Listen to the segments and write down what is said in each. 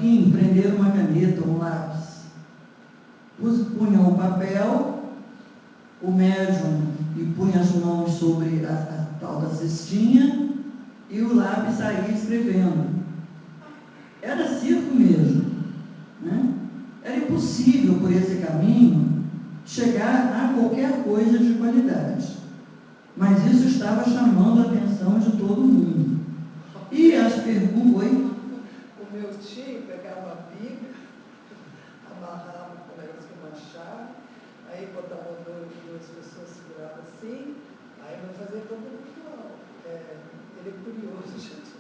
Joaquim prenderam uma caneta, um lápis, punham o papel, o médium e punha as mãos sobre a tal da cestinha e o lápis saía escrevendo. Era circo mesmo, né? Era impossível, por esse caminho, chegar a qualquer coisa de qualidade. Mas isso estava chamando a atenção de todo mundo. E as perguntas... O meu tio pegava a Bíblia, amarrava com o negócio com uma chave, aí botava duas pessoas, seguravam assim, aí não fazia todo o ritual. Ele é curioso, gente.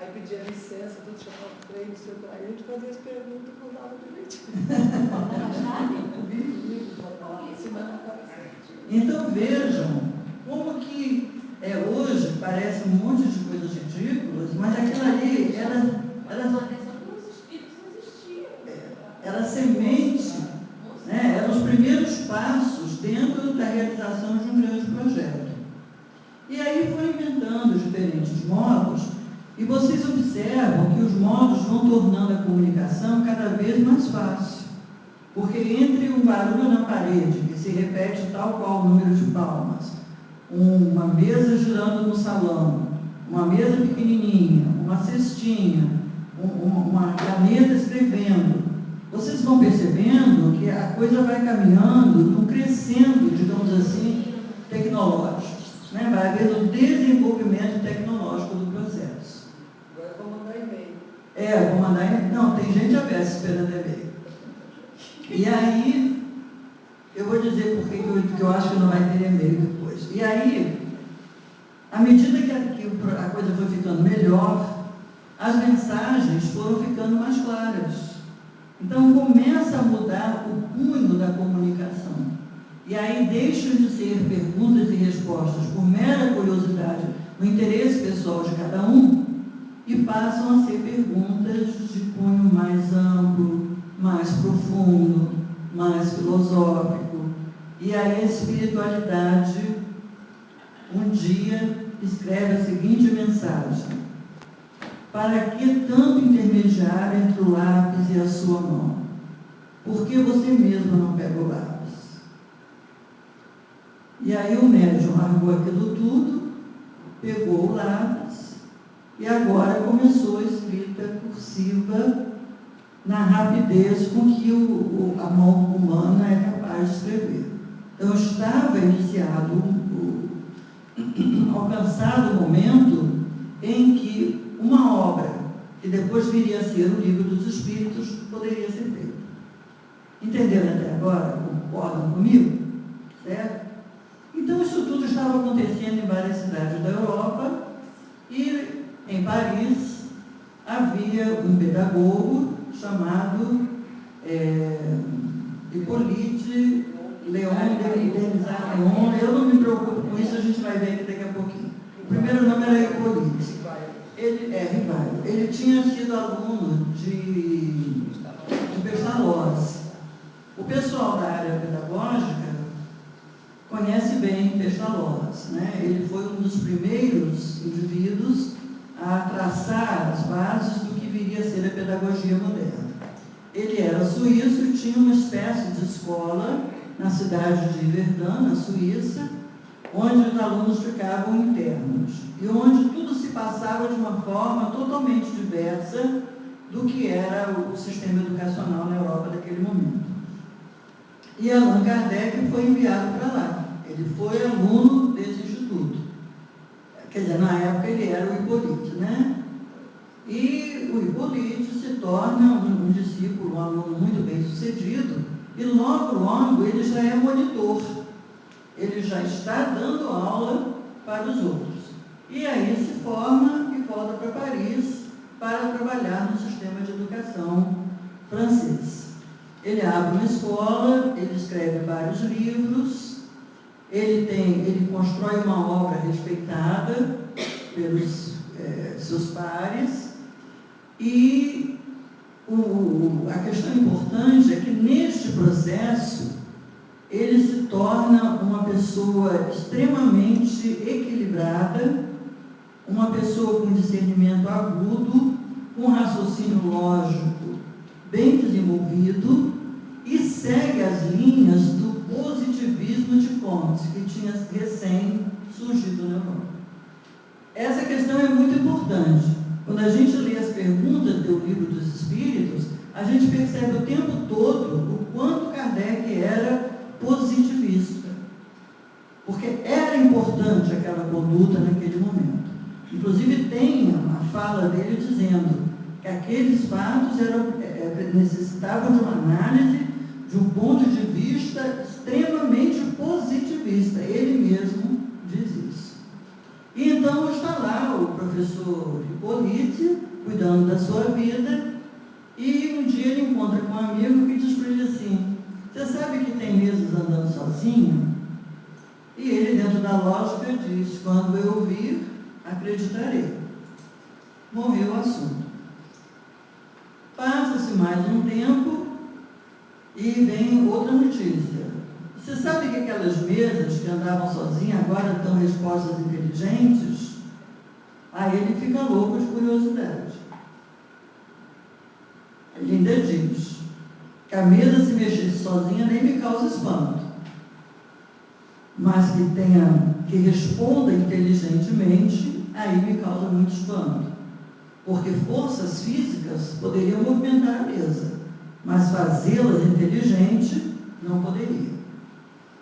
Aí pedia licença, tudo chamava o trem, aí a gente fazia as perguntas e contava direitinho. Então vejam como que hoje parece um monte de coisas ridículas, mas aquilo ali era semente, né? Eram os primeiros passos dentro da realização de um grande projeto. E aí foi inventando diferentes modos, e vocês observam que os modos vão tornando a comunicação cada vez mais fácil. Porque entre um barulho na parede, que se repete tal qual o número de palmas, uma mesa girando no salão, uma mesa pequenininha, uma cestinha, uma caneta escrevendo, vocês vão percebendo que a coisa vai caminhando, crescendo, digamos assim, tecnológico. Né? Vai haver um desenvolvimento tecnológico do processo. Agora vou mandar e-mail. Vou mandar e-mail. Não, tem gente aberta esperando e-mail. E aí, eu vou dizer por que eu acho que não vai ter e-mail depois. E aí, à medida que a coisa foi ficando melhor, as mensagens foram ficando mais claras. Então, começa a mudar o cunho da comunicação. E aí deixam de ser perguntas e respostas por mera curiosidade, no interesse pessoal de cada um, e passam a ser perguntas de cunho mais amplo, mais profundo, mais filosófico. E aí a espiritualidade, um dia, escreve a seguinte mensagem: para que tanto intermediário entre o lápis e a sua mão? Por que você mesmo não pega o lápis? E aí o médium largou aquilo tudo, pegou o lápis e agora começou a escrita cursiva na rapidez com que a mão humana é capaz de escrever. Então estava iniciado, alcançado o momento em que uma obra, que depois viria a ser o Livro dos Espíritos, poderia ser feita. Entenderam até agora? Concordam comigo? Certo? Então, isso tudo estava acontecendo em várias cidades da Europa e, em Paris, havia um pedagogo chamado Hippolyte Léon Denis Leon. Eu não me preocupo com isso, a gente vai ver aqui daqui a pouquinho. O primeiro nome era Hippolyte. Rivaio. Ele tinha sido aluno de Pestalozzi. O pessoal da área pedagógica conhece bem Pestalozzi, né? Ele foi um dos primeiros indivíduos a traçar as bases do que viria a ser a pedagogia moderna. Ele era suíço e tinha uma espécie de escola na cidade de Verdun, na Suíça, onde os alunos ficavam internos e onde tudo se passava de uma forma totalmente diversa do que era o sistema educacional na Europa daquele momento. E Allan Kardec foi enviado para lá. Ele foi aluno desse instituto. Quer dizer, na época ele era o Hippolyte, né? E o Hippolyte se torna um discípulo, um aluno muito bem sucedido, e logo ele já é monitor. Ele já está dando aula para os outros. E aí se forma e volta para Paris para trabalhar no sistema de educação francês. Ele abre uma escola, ele escreve vários livros, ele constrói uma obra respeitada pelos seus pares, e a questão importante é que neste processo ele se torna uma pessoa extremamente equilibrada, uma pessoa com discernimento agudo, com raciocínio lógico desenvolvido e segue as linhas do positivismo de Comte, que tinha recém surgido na Europa. Essa questão é muito importante. Quando a gente lê as perguntas do Livro dos Espíritos, a gente percebe o tempo todo o quanto Kardec era positivista. Porque era importante aquela conduta naquele momento. Inclusive tem uma fala dele dizendo que aqueles fatos necessitavam de uma análise de um ponto de vista extremamente positivista. Ele mesmo diz isso. E então está lá o professor Hippolyte, cuidando da sua vida, e um dia ele encontra com um amigo que diz para ele assim: você sabe que tem meses andando sozinho? E ele, dentro da lógica, diz: quando eu vir, acreditarei. Morreu o assunto. Passa-se mais um tempo e vem outra notícia. Você sabe que aquelas mesas que andavam sozinhas agora dão respostas inteligentes? Aí ele fica louco de curiosidade. Ele ainda diz que a mesa se mexesse sozinha nem me causa espanto, mas que responda inteligentemente, aí me causa muito espanto, porque forças físicas poderiam movimentar a mesa, mas fazê-las inteligente não poderia.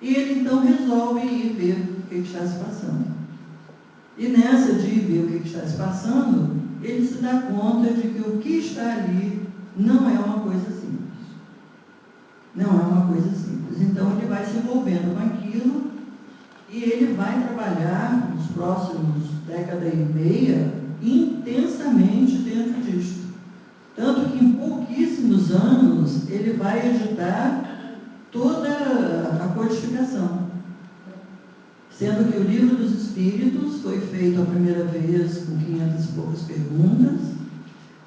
E ele então resolve ir ver o que está se passando. E nessa de ir ver o que está se passando, ele se dá conta de que o que está ali não é uma coisa simples. Não é uma coisa simples. Então ele vai se envolvendo com aquilo e ele vai trabalhar nos próximos década e meia intensamente dentro disto. Tanto que em pouquíssimos anos ele vai editar toda a codificação. Sendo que o Livro dos Espíritos foi feito a primeira vez com 500 e poucas perguntas.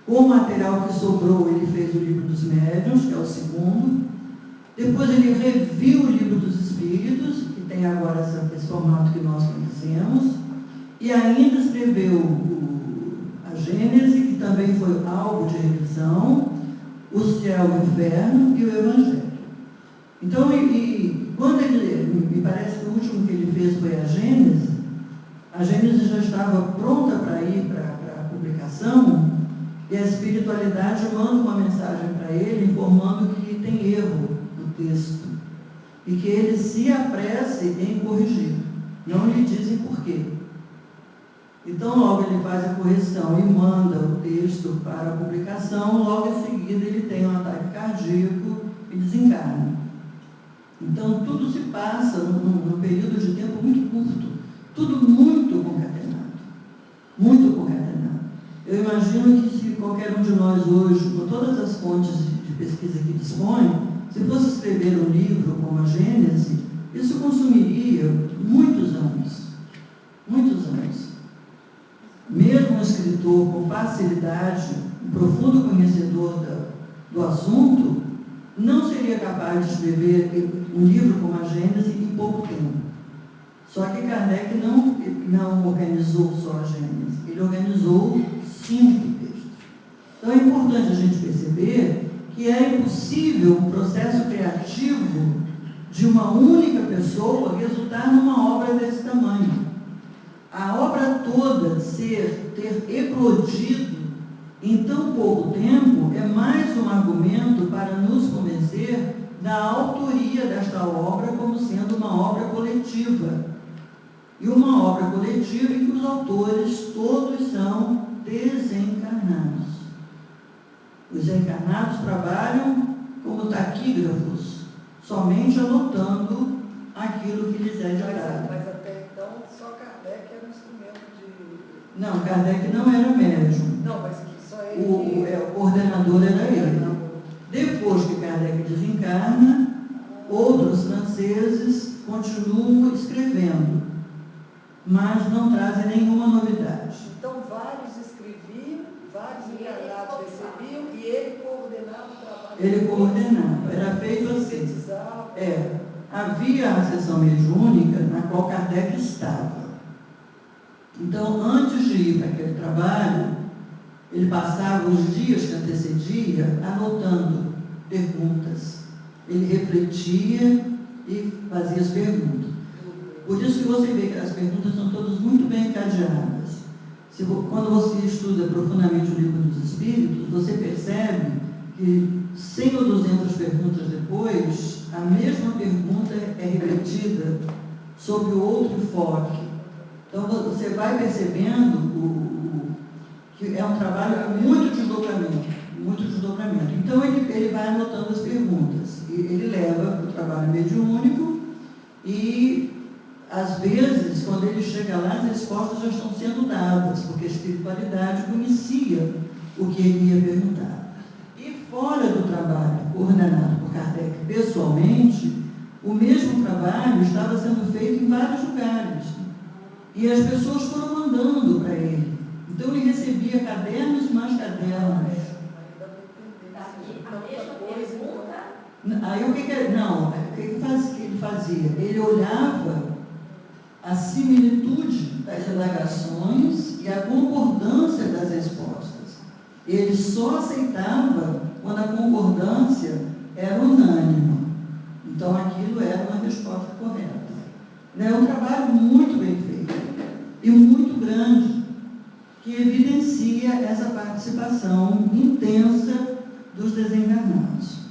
Com o material que sobrou, ele fez o Livro dos Médiuns, que é o segundo. Depois ele reviu o Livro dos Espíritos, que tem agora esse formato que nós conhecemos. E ainda escreveu a Gênese, que também foi alvo de revisão, o Céu, o Inferno e o Evangelho. Então, quando me parece que o último que ele fez foi a Gênese já estava pronta para ir para a publicação, e a espiritualidade manda uma mensagem para ele informando que tem erro no texto e que ele se apresse em corrigir. Não lhe dizem por quê. Então, logo ele faz a correção e manda o texto para a publicação, logo em seguida ele tem um ataque cardíaco e desencarna. Então, tudo se passa num período de tempo muito curto, tudo muito concatenado, muito concatenado. Eu imagino que se qualquer um de nós hoje, com todas as fontes de pesquisa que dispõe, se fosse escrever um livro como a Gênese, isso consumiria muitos anos, muitos anos. Mesmo um escritor com facilidade, um profundo conhecedor do assunto, não seria capaz de escrever um livro como a Gênese em pouco tempo. Só que Kardec não organizou só a Gênese, ele organizou 5 textos. Então é importante a gente perceber que é impossível um processo criativo de uma única pessoa resultar numa obra desse tamanho. A obra toda ter eclodido em tão pouco tempo é mais um argumento para nos convencer da autoria desta obra como sendo uma obra coletiva. E uma obra coletiva em que os autores todos são desencarnados. Os encarnados trabalham como taquígrafos, somente anotando aquilo que lhes é dado. Mas até então, só Kardec era um instrumento de... Não, Kardec não era médium. Não, mas só ele... O coordenador era ele. Depois que Kardec desencarna, outros franceses continuam escrevendo, mas não trazem nenhuma novidade. Então, vários escreviam, vários encarnados recebiam, e ele coordenava o trabalho. Ele coordenava, era feito assim. Havia a sessão mediúnica na qual Kardec estava. Então, antes de ir para aquele trabalho, ele passava os dias que antecedia anotando perguntas. Ele refletia e fazia as perguntas. Por isso que você vê que as perguntas são todas muito bem encadeadas. Quando você estuda profundamente o livro dos Espíritos, você percebe que 100 ou 200 perguntas depois, a mesma pergunta é repetida sob outro enfoque. Então você vai percebendo que é um trabalho com muito desdobramento. Então ele vai anotando as perguntas, e ele leva para o trabalho mediúnico e, às vezes, quando ele chega lá, as respostas já estão sendo dadas, porque a espiritualidade conhecia o que ele ia perguntar. E fora do trabalho coordenado por Kardec pessoalmente, o mesmo trabalho estava sendo feito em vários lugares. E as pessoas foram mandando para ele. Então ele recebia cadernos e mais cadernos. Aí o que ele fazia? Ele olhava a similitude das indagações e a concordância das respostas. Ele só aceitava quando a concordância era unânime. Então aquilo era uma resposta correta. É um trabalho muito bem feito e muito grande, que evidencia essa participação intensa dos desencarnados.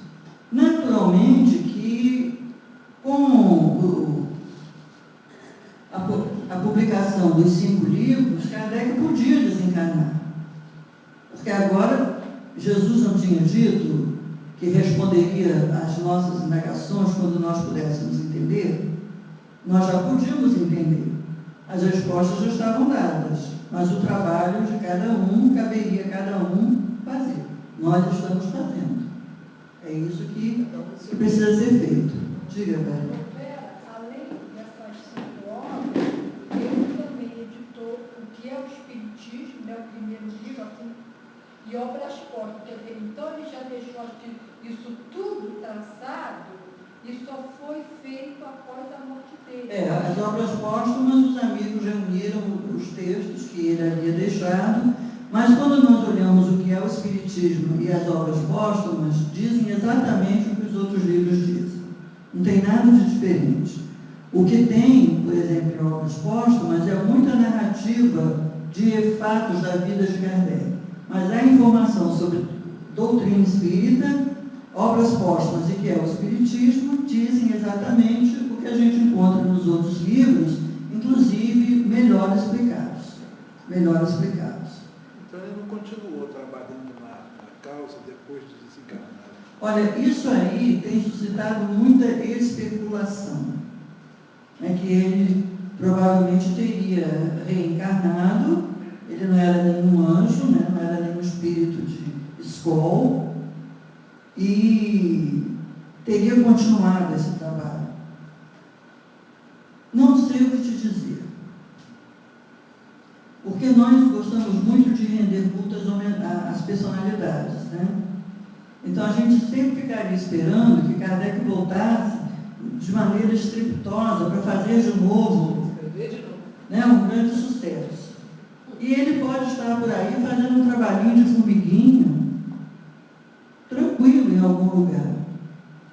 Naturalmente que, com a publicação dos 5 livros, Kardec podia desencarnar. Porque agora, Jesus não tinha dito que responderia às nossas indagações quando nós pudéssemos entender? Nós já podíamos entender. As respostas já estavam dadas, mas o trabalho de cada um, caberia a cada um fazer. Nós estamos fazendo. É isso que precisa ser feito. Diga, Vera. Além dessas 5 obras, ele também editou o que é o Espiritismo, né, o primeiro livro, assim, e obras póstumas. Quer dizer, então ele já deixou isso tudo traçado e só foi feito após a morte dele. As obras póstumas, os amigos reuniram os textos que ele havia deixado, mas quando nós olhamos o que é o Espiritismo e as obras póstumas, dizem exatamente o que os outros livros dizem. Não tem nada de diferente. O que tem, por exemplo, em obras póstumas, é muita narrativa de fatos da vida de Kardec. Mas a informação sobre doutrina espírita, obras póstumas e que é o Espiritismo, dizem exatamente o que a gente encontra nos outros livros, inclusive melhor explicados. Então ele não continuou trabalhando na causa depois de desencarnar? Olha, isso aí tem suscitado muita especulação. Que ele provavelmente teria reencarnado, ele não era nenhum anjo, não era nenhum espírito de escola, e teria continuado esse trabalho. Não sei o que te dizer, porque nós gostamos muito de render cultas às personalidades, Então a gente sempre ficaria esperando que Kardec voltasse de maneira estrepitosa para fazer de novo, um grande sucesso. E ele pode estar por aí fazendo um trabalhinho de formiguinha, tranquilo em algum lugar.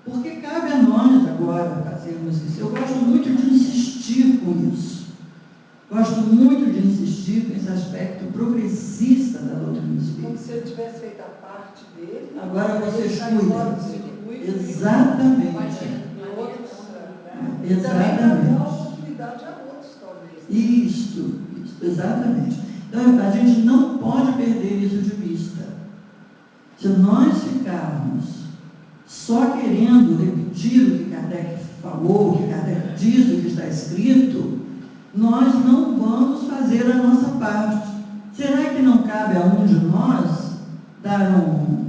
Porque cabe a nós agora fazermos isso. Eu gosto muito de insistir com isso. Gosto muito de insistir com esse aspecto progressista da doutrina espírita. Como se ele tivesse feito a parte dele. Agora vocês cuidem. Exatamente. Exatamente. Também para dar oportunidade a outros, talvez. Isso, exatamente. Então, a gente não pode perder isso de vista. Se nós ficarmos só querendo repetir o que Kardec falou, o que Kardec diz, o que está escrito, nós não vamos fazer a nossa parte. Será que não cabe a um de nós dar um